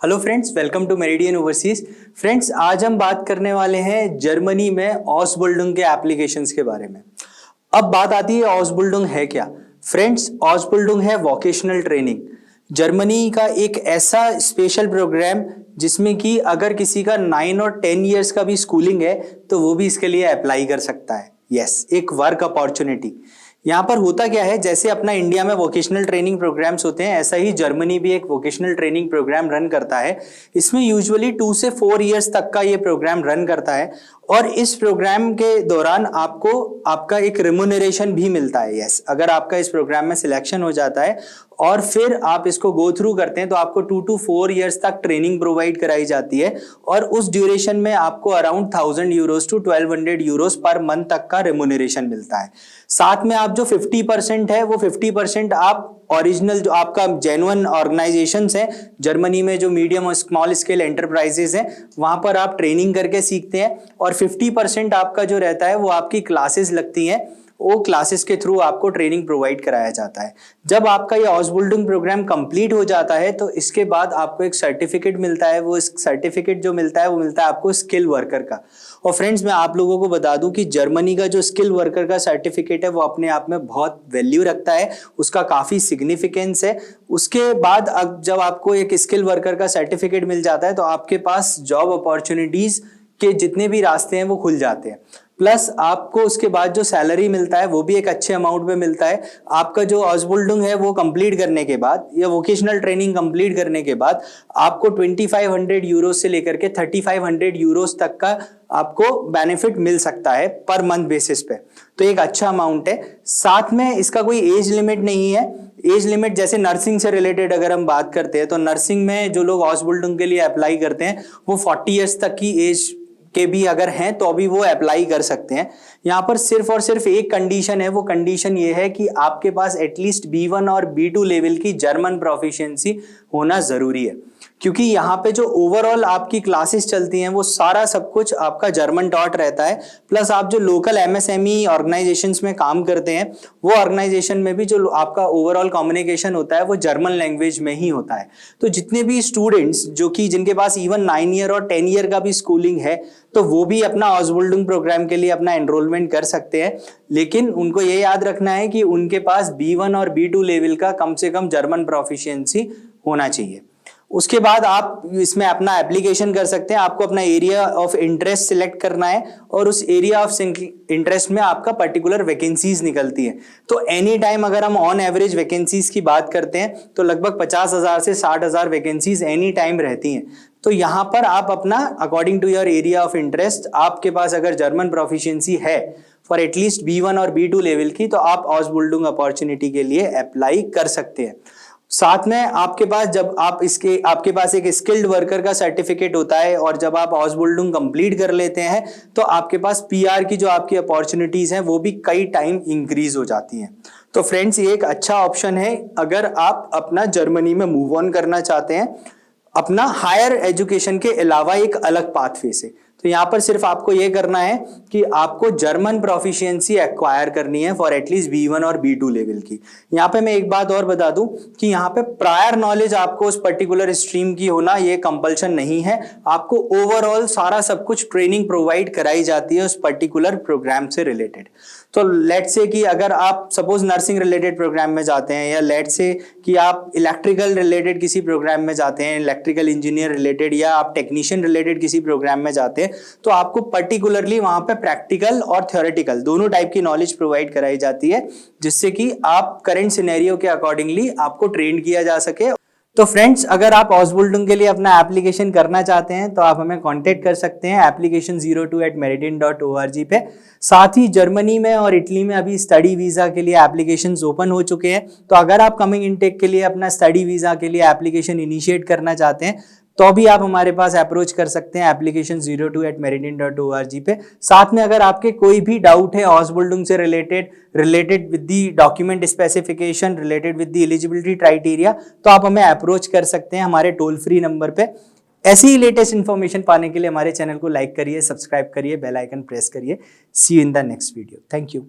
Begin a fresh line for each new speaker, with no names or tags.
Hello friends, welcome to Meridian Overseas. Friends, आज हम बात करने वाले हैं जर्मनी में ऑसबुल्डुंग के एप्लीकेशंस के बारे में। अब बात आती है ऑसबुल्डुंग है क्या। फ्रेंड्स, ऑसबुल्डुंग है वोकेशनल ट्रेनिंग, जर्मनी का एक ऐसा स्पेशल प्रोग्राम जिसमें कि अगर किसी का 9 और 10 इयर्स का भी स्कूलिंग है तो वो भी इसके लिए अप्लाई कर सकता है। यस, एक वर्क अपॉर्चुनिटी। यहाँ पर होता क्या है, जैसे अपना इंडिया में वोकेशनल ट्रेनिंग प्रोग्राम्स होते हैं, ऐसा ही जर्मनी भी एक वोकेशनल ट्रेनिंग प्रोग्राम रन करता है। इसमें यूजुअली 2 से 4 इयर्स तक का ये प्रोग्राम रन करता है और इस प्रोग्राम के दौरान आपको आपका एक रिम्यूनरेशन भी मिलता है। यस, अगर आपका इस प्रोग्राम में सिलेक्शन हो जाता है और फिर आप इसको गो थ्रू करते हैं तो आपको 2 to 4 इयर्स तक ट्रेनिंग प्रोवाइड कराई जाती है और उस ड्यूरेशन में आपको around 1000 euros to 1200 euros per month तक का रिम्यूनरेशन मिलता है। साथ में आप जो 50% है वो 50% आप ओरिजिनल जो आपका जेन्युइन ऑर्गेनाइजेशंस हैं जर्मनी में, जो मीडियम और स्मॉल स्केल एंटरप्राइजेस हैं, वहां पर आप ट्रेनिंग करके सीखते हैं और 50% आपका जो रहता है वो आपकी क्लासेस लगती हैं, वो क्लासेस के थ्रू आपको ट्रेनिंग प्रोवाइड कराया जाता है। जब आपका ये ऑसबुल्डुंग प्रोग्राम कंप्लीट हो जाता है तो इसके बाद आपको एक सर्टिफिकेट मिलता है। वो सर्टिफिकेट जो मिलता है वो मिलता है आपको स्किल वर्कर का। और फ्रेंड्स, मैं आप लोगों को बता दूं कि जर्मनी का जो स्किल वर्कर का सर्टिफिकेट है वो अपने आप में बहुत वैल्यू रखता है, उसका काफी सिग्निफिकेंस है। उसके बाद अब जब आपको एक स्किल वर्कर का सर्टिफिकेट मिल जाता है तो आपके पास जॉब अपॉर्चुनिटीज के जितने भी रास्ते हैं वो खुल जाते हैं। प्लस आपको उसके बाद जो सैलरी मिलता है वो भी एक अच्छे अमाउंट में मिलता है। आपका जो ऑसबुल्डुंग है वो कंप्लीट करने के बाद या वोकेशनल ट्रेनिंग कंप्लीट करने के बाद आपको 2500 यूरो से लेकर के 3500 यूरोस तक का आपको बेनिफिट मिल सकता है पर मंथ बेसिस पे। तो एक अच्छा अमाउंट है। साथ में इसका कोई एज लिमिट नहीं है। एज लिमिट जैसे नर्सिंग से रिलेटेड अगर हम बात करते हैं तो नर्सिंग में जो लोग ऑसबुल्डुंग के लिए अप्लाई करते हैं वो 40 ईयर्स तक की एज के भी अगर हैं तो भी वो अप्लाई कर सकते हैं। यहाँ पर सिर्फ और सिर्फ एक कंडीशन है, वो कंडीशन ये है कि आपके पास एटलीस्ट B1 और B2 लेवल की जर्मन प्रोफिशिएंसी होना जरूरी है, क्योंकि यहाँ पे जो ओवरऑल आपकी क्लासेस चलती हैं वो सारा सब कुछ आपका जर्मन टॉट रहता है। प्लस आप जो लोकल MSME ऑर्गेनाइजेशंस में काम करते हैं वो ऑर्गेनाइजेशन में भी जो आपका ओवरऑल कम्युनिकेशन होता है वो जर्मन लैंग्वेज में ही होता है। तो जितने भी स्टूडेंट्स जो कि जिनके पास इवन 9 ईयर और 10 ईयर का भी स्कूलिंग है तो वो भी अपना ऑसबुल्डुंग प्रोग्राम के लिए अपना एनरोलमेंट कर सकते हैं, लेकिन उनको ये याद रखना है कि उनके पास B1 और B2 लेवल का कम से कम जर्मन प्रोफिशिएंसी होना चाहिए। उसके बाद आप इसमें अपना एप्लीकेशन कर सकते हैं। आपको अपना एरिया ऑफ इंटरेस्ट सिलेक्ट करना है और उस एरिया ऑफ इंटरेस्ट में आपका पर्टिकुलर वैकेंसीज निकलती है। तो एनी टाइम अगर हम ऑन एवरेज वैकेंसीज की बात करते हैं तो लगभग 50,000 से 60,000 वैकेंसीज एनी टाइम रहती हैं। तो यहाँ पर आप अपना according to your area of interest, आपके पास अगर जर्मन प्रोफिशिएंसी है फॉर एटलीस्ट B1 और B2 लेवल की तो आप ऑसबुल्डुंग अपॉर्चुनिटी के लिए अप्लाई कर सकते हैं। साथ में आपके पास जब आप आपके पास एक स्किल्ड वर्कर का सर्टिफिकेट होता है और जब आप ऑसबुल्डुंग कंप्लीट कर लेते हैं तो आपके पास PR की जो आपकी अपॉर्चुनिटीज हैं वो भी कई टाइम इंक्रीज हो जाती हैं। तो फ्रेंड्स, ये एक अच्छा ऑप्शन है अगर आप अपना जर्मनी में मूव ऑन करना चाहते हैं अपना हायर एजुकेशन के अलावा एक अलग पाथवे से। तो यहाँ पर सिर्फ आपको ये करना है कि आपको जर्मन प्रोफिशिएंसी एक्वायर करनी है फॉर एटलीस्ट B1 और B2 लेवल की। यहाँ पे मैं एक बात और बता दूं कि यहाँ पे प्रायर नॉलेज आपको उस पर्टिकुलर स्ट्रीम की होना ये कंपल्शन नहीं है। आपको ओवरऑल सारा सब कुछ ट्रेनिंग प्रोवाइड कराई जाती है उस पर्टिकुलर प्रोग्राम से रिलेटेड। तो लेट्स से कि अगर आप सपोज नर्सिंग रिलेटेड प्रोग्राम में जाते हैं या लेट्स से कि आप इलेक्ट्रिकल रिलेटेड किसी प्रोग्राम में जाते हैं, इलेक्ट्रिकल इंजीनियर रिलेटेड या आप टेक्नीशियन रिलेटेड किसी प्रोग्राम में जाते हैं, तो आपको पर्टिकुलरली वहां पे प्रैक्टिकल और थ्योरेटिकल दोनों टाइप की नॉलेज प्रोवाइड कराई जाती है जिससे कि आप करंट सिनेरियो के अकॉर्डिंगली आपको ट्रेन किया जा सके। तो फ्रेंड्स, अगर आप ऑसबुल्डुंग के लिए अपना एप्लीकेशन करना चाहते हैं तो आप हमें कांटेक्ट कर सकते हैं application02@meridian.org पे। साथ ही जर्मनी में और इटली में अभी स्टडी वीजा के लिए एप्लीकेशंस ओपन हो चुके हैं। तो अगर आप कमिंग इनटेक के लिए अपना स्टडी वीजा के लिए एप्लीकेशन इनिशिएट करना चाहते हैं तो भी आप हमारे पास अप्रोच कर सकते हैं application02@meridian.org पे। साथ में अगर आपके कोई भी डाउट है ऑसबुल्डुंग से related with the document specification, related with the eligibility criteria, तो आप हमें अप्रोच कर सकते हैं हमारे टोल फ्री नंबर पे। ऐसी ही लेटेस्ट इन्फॉर्मेशन पाने के लिए हमारे चैनल को लाइक करिए, सब्सक्राइब करिए, बेल आइकन प्रेस करिए। See you in the next video. Thank you.